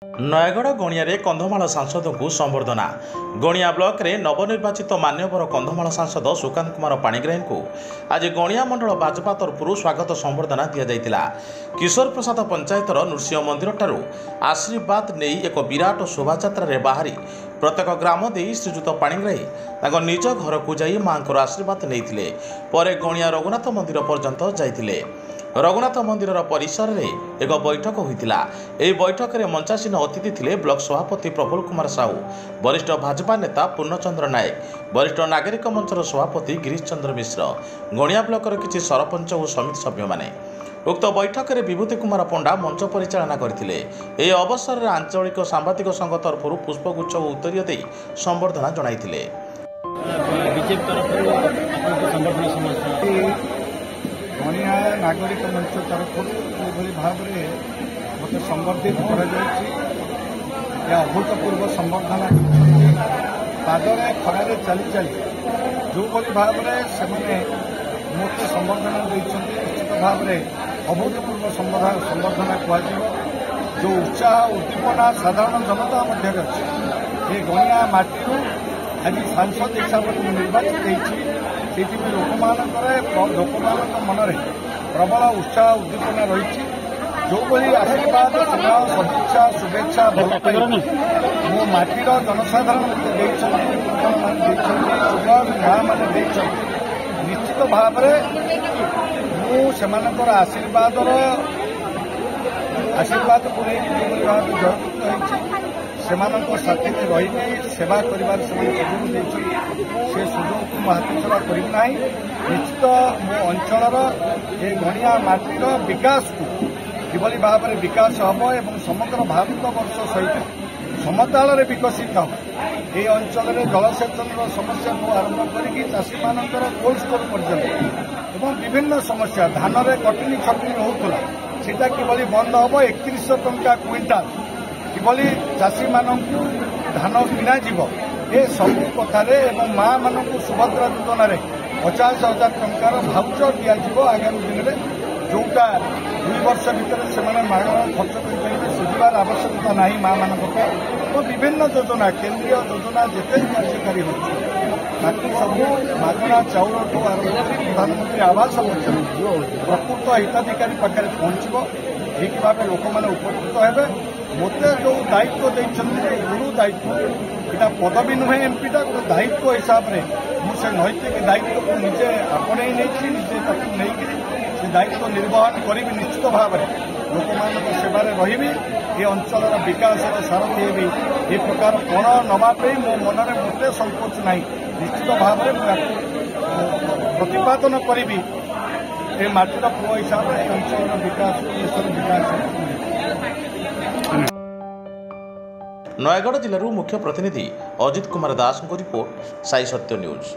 नयगढ़ गणिया कंधमाल सांसद को संबर्धना। गणिया ब्लॉक रे नवनिर्वाचित मान्यवर कंधमाल सांसद सुकांत कुमार पाणिग्राही को आज गणिया मंडल भाजपा तरफ स्वागत संबर्धना दि जाइतिला। किशोर प्रसाद पंचायतर नृसिंह मंदिर ठारू आशीर्वाद नहीं एक विराट शोभायात्रा बाहरी प्रत्येक ग्राम दे श्रीजुत पाणिग्राही निज घर को जाई मां आशीर्वाद नहीं परे गणिया रघुनाथ मंदिर पर्यंत जाइतिले। रघुनाथ मंदिर परिसर में एक बैठक होता। यह बैठक में मंचासीन अतिथि थे ब्लॉक सभापति प्रफुल्ल कुमार साहू, वरिष्ठ भाजपा नेता पूर्णचंद्र नायक, वरिष्ठ नागरिक मंचर सभापति गिरीश चंद्र मिश्र, गणिया ब्लॉकर किसी सरपंच और समिति सभ्य माने। उक्त बैठक में विभूति कुमार पंडा मंच परिचालना करथिले। ए अवसर में आंचलिक सांबादिक संघ तरफ पुष्पगुच्छ और उत्तरीय दे संबर्धना जणाइथिले। गणिया नागरिक मंच तरफ भाव में मत संबर्धित अभूतपूर्व संबर्धना पादरे खड़े चली चली जो भाव में से मत संबर्धना निश्चित भाव में अभूतपूर्व संबर्धना कह जो उत्साह उद्दीपना साधारण जनता मध्य अच्छे ये गणिया माटी आज सांसद हिसाब से निर्वाचित लोक मनरे प्रबल उत्साह उद्दीपना रही जो आशीर्वाद स्नेह सदिच्छा शुभेच्छा भल मो माटीर जनसाधारण गाँ मैंने निश्चित भाव मुझे आशीर्वाद को लेकिन भाव जड़ित साथी रही सेवा कर सुजोग से सुजोग को हाथ छड़ा करना निश्चित मो अंचल ये गणिया माटीर विकास को किभली भाव में विकास हम और समग्र भारत वर्ष सहित समताल विकसित हम ये अंचल में जलसेचन समस्या को आरंभ कर चाषी मान कोल्ड स्टोर पर्यंत और विभिन्न समस्या धान में कटनी छटनी होता सीटा किभली बंद हम 3100 टंका क्विंटाल किभली चाषी मानक धान किना जीव ये सब कथार माँ मान सुभद्रा योजन 50,000 टंकार भाउचर दिज्व आगामी दिन में जोटा 2 वर्ष भितर से मागणा खर्च करेंगे सुझार आवश्यकता ना माँ मान तो विभिन्न योजना केंद्रीय योजना जिते कार्यकारी होती सब मागणा चाउल ठू आरंभ कर प्रधानमंत्री आवास प्रकृत हिताधिकारी पाखे पहुंचब ठीक भाव लोक मैंने उपकृत हे मत जो दायित्व देते गुरु दायित्व यहाँ पदवी नुहे एमपीटा गोटे दायित्व हिसाब से मुझे नैतिक दायित्व को निजे आपणे नहीं निजे से दायित्व निर्वहन करी निश्चित भाव में लोक मान सेवार रही ये अंचल विकास सारथी भी ये प्रकार कोण नवापे मो मन में मत संकोच ना निश्चित भाव में प्रतिपादन करी ये माटीर पुओ हिसाब से अंचल विकास देशर विकास। नयगढ़ जिलूर मुख्य प्रतिनिधि अजित कुमार दास रिपोर्ट साई सत्य न्यूज।